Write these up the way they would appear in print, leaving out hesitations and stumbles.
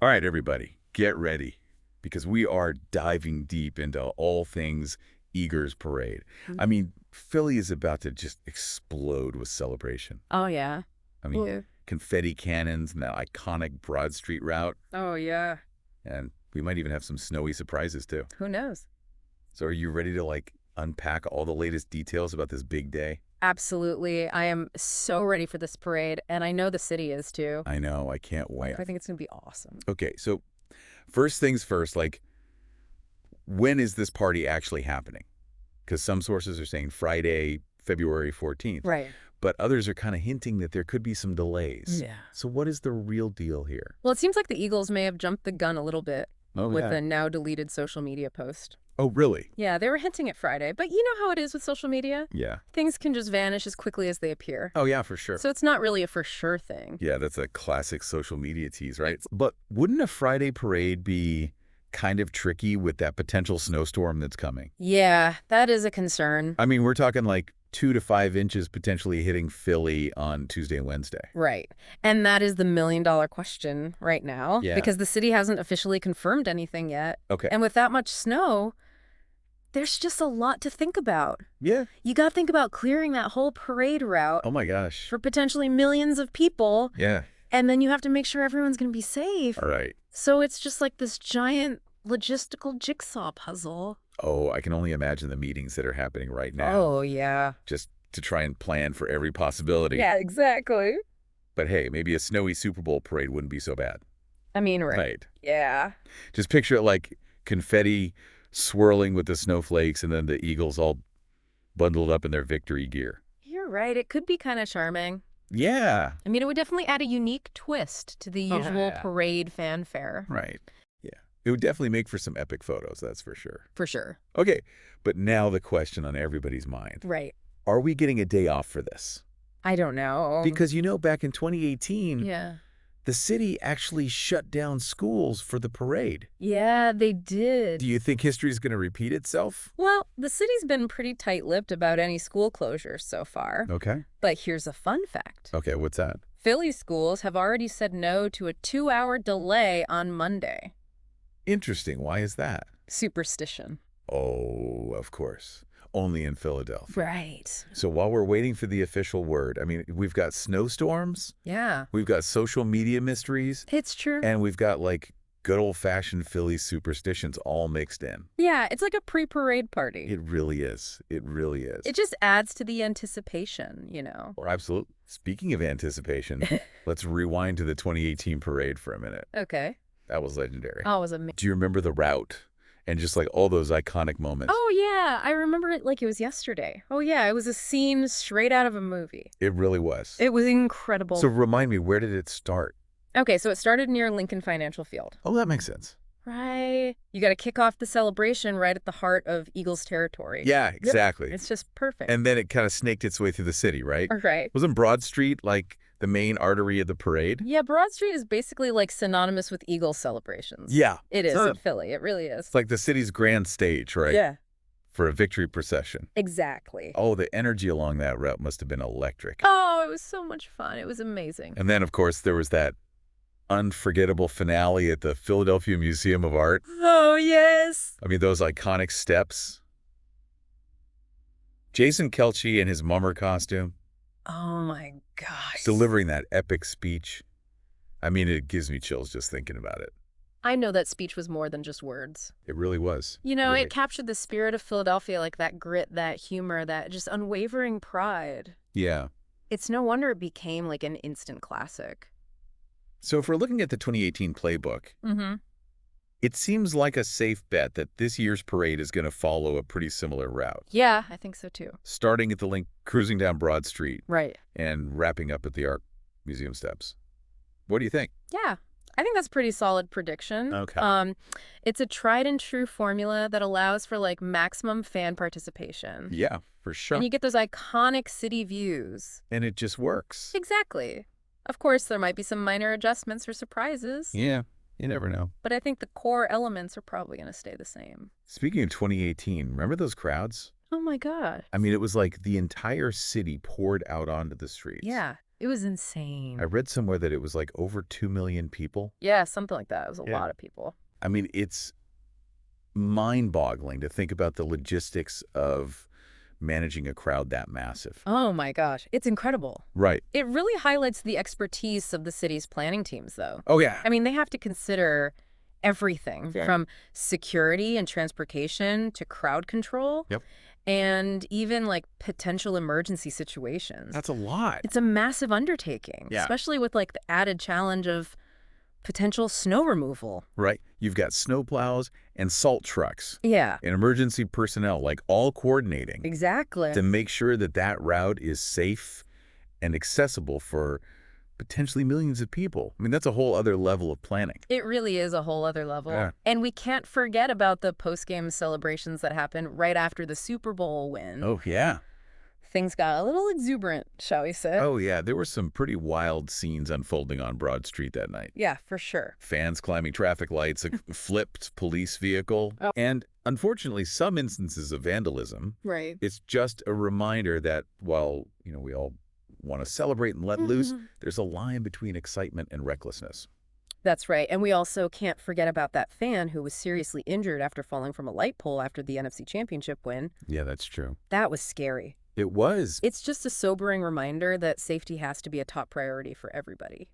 All right, everybody, get ready because we are diving deep into all things Eagles Parade. I mean, Philly is about to just explode with celebration. Oh, yeah. I mean, Yeah. confetti cannons and that iconic Broad Street route, Oh, yeah. and we might even have some snowy surprises too. Who knows? So are you ready to unpack all the latest details about this big day? Absolutely. I am so ready for this parade, and I know the city is too. I know, I can't wait. I think it's going to be awesome. Okay, so first things first, when is this party actually happening? Because some sources are saying Friday, February 14th. Right. But others are kind of hinting that there could be some delays. Yeah. So what is the real deal here? Well, it seems like the Eagles may have jumped the gun a little bit with yeah. a now deleted social media post. Oh, really? Yeah, they were hinting at Friday, but you know how it is with social media? Yeah. Things can just vanish as quickly as they appear. Oh, yeah, for sure. So it's not really a for sure thing. Yeah, that's a classic social media tease, right? But wouldn't a Friday parade be kind of tricky with that potential snowstorm that's coming? Yeah, that is a concern. I mean, we're talking 2 to 5 inches potentially hitting Philly on Tuesday and Wednesday. Right. And that is the million-dollar question right now. Yeah. Because the city hasn't officially confirmed anything yet. Okay. And with that much snow, there's just a lot to think about. Yeah. You got to think about clearing that whole parade route Oh, my gosh. for potentially millions of people. Yeah. And then you have to make sure everyone's going to be safe. All right. So it's just like this giant logistical jigsaw puzzle. Oh, I can only imagine the meetings that are happening right now. Oh, yeah. Just to try and plan for every possibility. Yeah, exactly. But hey, maybe a snowy Super Bowl parade wouldn't be so bad. I mean, right. Yeah. Just picture it like confetti swirling with the snowflakes and then the Eagles all bundled up in their victory gear. You're right. It could be kind of charming. Yeah. I mean, it would definitely add a unique twist to the usual parade fanfare. Right. Yeah. It would definitely make for some epic photos, that's for sure. For sure. Okay. But now the question on everybody's mind. Right. Are we getting a day off for this? I don't know. Because, back in 2018, Yeah. the city actually shut down schools for the parade. Yeah, they did. Do you think history is going to repeat itself? Well, the city's been pretty tight-lipped about any school closures so far. Okay. But here's a fun fact. Okay, what's that? Philly schools have already said no to a 2-hour delay on Monday. Interesting. Why is that? Superstition. Oh, of course. Only in Philadelphia. Right. So while we're waiting for the official word, I mean, we've got snowstorms, Yeah. we've got social media mysteries, It's true. and we've got good old-fashioned Philly superstitions all mixed in. Yeah, it's like a pre-parade party. It really is. It really is. It just adds to the anticipation, Or absolutely. Speaking of anticipation, let's rewind to the 2018 parade for a minute. Okay. That was legendary. Oh, it was amazing. Do you remember the route and just all those iconic moments? Oh, yeah. I remember it like it was yesterday. Oh, yeah. It was a scene straight out of a movie. It really was. It was incredible. So remind me, where did it start? Okay, so it started near Lincoln Financial Field. Oh, that makes sense. Right. You got to kick off the celebration right at the heart of Eagles territory. Yeah, exactly. It's just perfect. And then it kind of snaked its way through the city, right? Right. Wasn't Broad Street the main artery of the parade? Yeah, Broad Street is basically synonymous with Eagles celebrations. Yeah. It is in Philly. It really is. It's like the city's grand stage, right? Yeah. For a victory procession. Exactly. Oh, the energy along that route must have been electric. Oh, it was so much fun. It was amazing. And then, of course, there was that unforgettable finale at the Philadelphia Museum of Art. Oh, yes. I mean, those iconic steps. Jason Kelce in his mummer costume. Oh, my gosh. Delivering that epic speech. I mean, it gives me chills just thinking about it. I know that speech was more than just words. It really was. Really. Really. It captured the spirit of Philadelphia, that grit, that humor, that just unwavering pride. Yeah. It's no wonder it became an instant classic. So if we're looking at the 2018 playbook, Mm-hmm. it seems like a safe bet that this year's parade is going to follow a pretty similar route. Yeah, I think so too. Starting at the link, cruising down Broad Street, Right. and wrapping up at the Art Museum steps. What do you think? Yeah, I think that's a pretty solid prediction. Okay. It's a tried and true formula that allows for maximum fan participation. Yeah, for sure. And you get those iconic city views. And it just works. Exactly. Of course, there might be some minor adjustments or surprises. Yeah, you never know. But I think the core elements are probably going to stay the same. Speaking of 2018, remember those crowds? Oh my God. I mean, it was like the entire city poured out onto the streets. Yeah. It was I insane. read somewhere that it was like over 2 million people. Yeah, something like that. It was a Yeah. lot of people. I mean, it's mind-boggling to think about the logistics of managing a crowd that massive. Oh my gosh, it's incredible. Right. It really highlights the expertise of the city's planning teams, though. Oh, yeah. I mean, they have to consider everything Yeah. from security and transportation to crowd control. Yep. And even like potential emergency situations. That's a lot. It's a massive undertaking, Yeah. especially with like the added challenge of potential snow removal. Right. You've got snowplows and salt trucks Yeah, and emergency personnel, like all coordinating exactly. to make sure that that route is safe and accessible for potentially millions of people. I mean, that's a whole other level of planning. It really is a whole other level. Yeah. And we can't forget about the post-game celebrations that happened right after the Super Bowl win. Oh, yeah. Things got a little exuberant, shall we say. Oh, yeah. There were some pretty wild scenes unfolding on Broad Street that night. Yeah, for sure. Fans climbing traffic lights, a flipped police vehicle, and unfortunately, some instances of vandalism. Right. It's just a reminder that while, we all want to celebrate and let loose, there's a line between excitement and recklessness. That's right. And we also can't forget about that fan who was seriously injured after falling from a light pole after the NFC Championship win. Yeah, that's true. That was scary. It was. It's just a sobering reminder that safety has to be a top priority for everybody,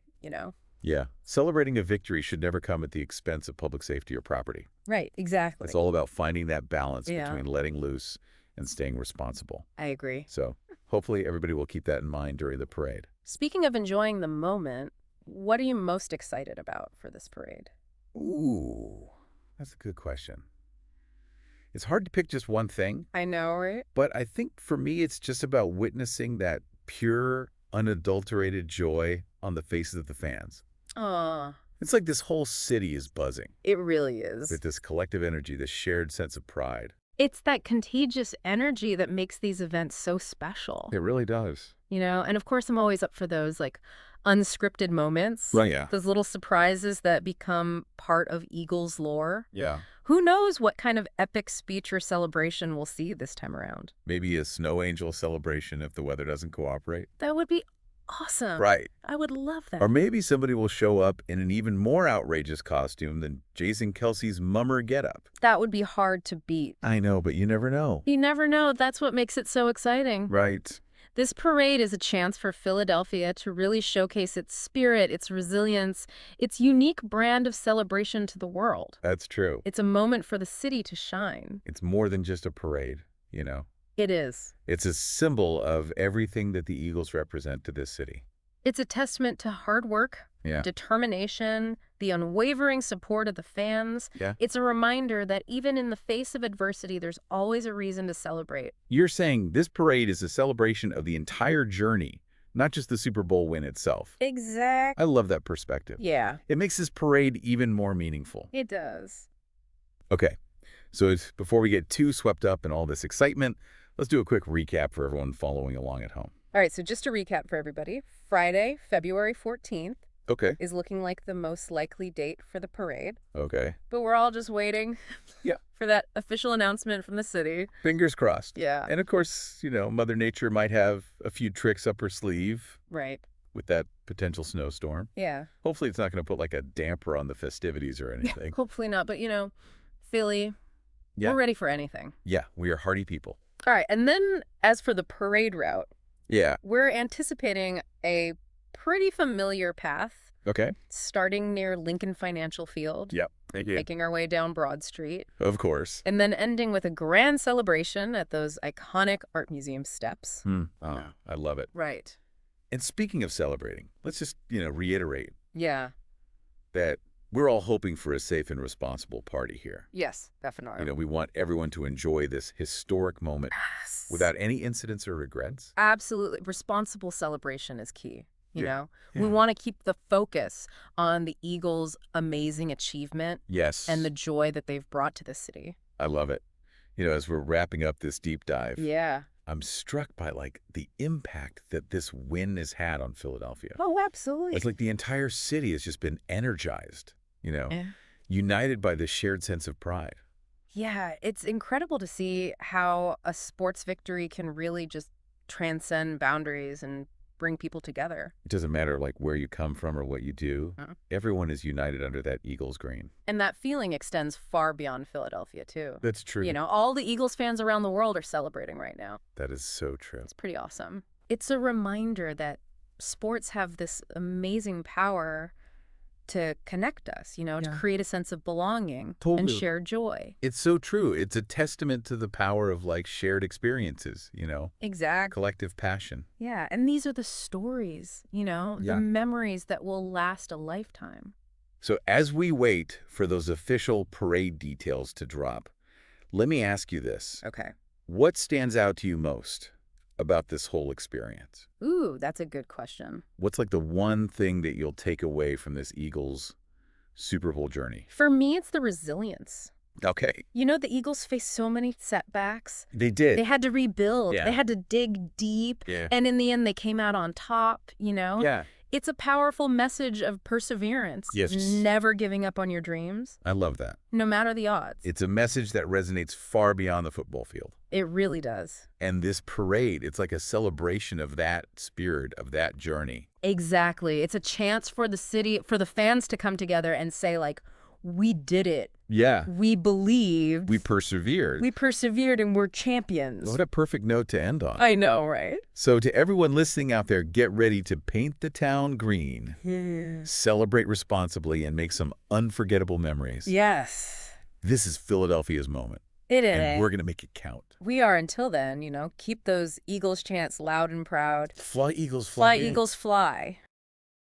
Yeah. Celebrating a victory should never come at the expense of public safety or property. Right, exactly. It's all about finding that balance Yeah. between letting loose and staying responsible. I agree. So hopefully everybody will keep that in mind during the parade. Speaking of enjoying the moment, what are you most excited about for this parade? Ooh, that's a good question. It's hard to pick just one thing, I know, right? but I think for me it's just about witnessing that pure, unadulterated joy on the faces of the fans. Aw, It's like this whole city is buzzing it really is. with this collective energy, this shared sense of pride. It's that contagious energy that makes these events so special. It really does. And of course I'm always up for those like unscripted moments. Right, yeah. Those little surprises that become part of Eagles lore. Yeah. Who knows what kind of epic speech or celebration we'll see this time around? Maybe a snow angel celebration if the weather doesn't cooperate. That would be awesome. Right. I would love that. Or maybe somebody will show up in an even more outrageous costume than Jason Kelsey's mummer getup. That would be hard to beat. I know, but you never know. You never know. That's what makes it so exciting. Right. This parade is a chance for Philadelphia to really showcase its spirit, its resilience, its unique brand of celebration to the world. That's true. It's a moment for the city to shine. It's more than just a parade, It is. It's a symbol of everything that the Eagles represent to this city. It's a testament to hard work, Yeah. determination, the unwavering support of the fans. Yeah. It's a reminder that even in the face of adversity, there's always a reason to celebrate. You're saying this parade is a celebration of the entire journey, not just the Super Bowl win itself. Exactly. I love that perspective. Yeah, It makes this parade even more meaningful. it does. Okay, so before we get too swept up in all this excitement, let's do a quick recap for everyone following along at home. All right, so just to recap for everybody, Friday, February 14th Okay. is looking like the most likely date for the parade. Okay. But we're all just waiting Yeah. for that official announcement from the city. Fingers crossed. Yeah. And of course, Mother Nature might have a few tricks up her sleeve Right. with that potential snowstorm. Yeah. Hopefully it's not going to put like a damper on the festivities or anything. Hopefully not. But, Philly, Yeah. we're ready for anything. Yeah, we are hardy people. All right. And then as for the parade route, Yeah. we're anticipating a pretty familiar path Okay. starting near Lincoln Financial Field, Yep. Thank you. making our way down Broad Street, Of course. and then ending with a grand celebration at those iconic art museum steps. Oh, I love it. Right. And speaking of celebrating, let's just, reiterate Yeah. that we're all hoping for a safe and responsible party here. Yes, definitely. We want everyone to enjoy this historic moment Yes. without any incidents or regrets. Absolutely. Responsible celebration is key. You Yeah. know, Yeah. we want to keep the focus on the Eagles' amazing achievement Yes. and the joy that they've brought to the city. I love it. As we're wrapping up this deep dive, Yeah. I'm struck by the impact that this win has had on Philadelphia. Oh, absolutely. It's like the entire city has just been energized, Yeah. united by this shared sense of pride. Yeah, it's incredible to see how a sports victory can really just transcend boundaries and bring people together. It doesn't matter like where you come from or what you do. Everyone is united under that Eagles green. And that feeling extends far beyond Philadelphia, too. That's true. All the Eagles fans around the world are celebrating right now. That is so true. It's pretty awesome. It's a reminder that sports have this amazing power to connect us, to create a sense of belonging and shared joy. It's so true. It's a testament to the power of like shared experiences, Exactly. collective passion. Yeah, and these are the stories, the memories that will last a lifetime. So as we wait for those official parade details to drop, let me ask you this. Okay. What stands out to you most about this whole experience? Ooh, that's a good question. What's like the one thing that you'll take away from this Eagles Super Bowl journey? For me, it's the resilience. Okay. The Eagles faced so many setbacks. They did. They had to rebuild. Yeah. They had to dig deep. Yeah. And in the end, they came out on top, Yeah. It's a powerful message of perseverance. Yes. Never giving up on your dreams. I love that. No matter the odds. It's a message that resonates far beyond the football field. It really does. And this parade, it's like a celebration of that spirit, of that journey. Exactly. It's a chance for the city, for the fans to come together and say, like, we did it. Yeah. We believed. We persevered. We persevered and we're champions. What a perfect note to end on. I know, right? So to everyone listening out there, get ready to paint the town green. Celebrate responsibly and make some unforgettable memories. Yes. This is Philadelphia's moment. It is. And we're going to make it count. We are until then, keep those Eagles chants loud and proud. Fly, Eagles, Fly, fly. Eagles, fly.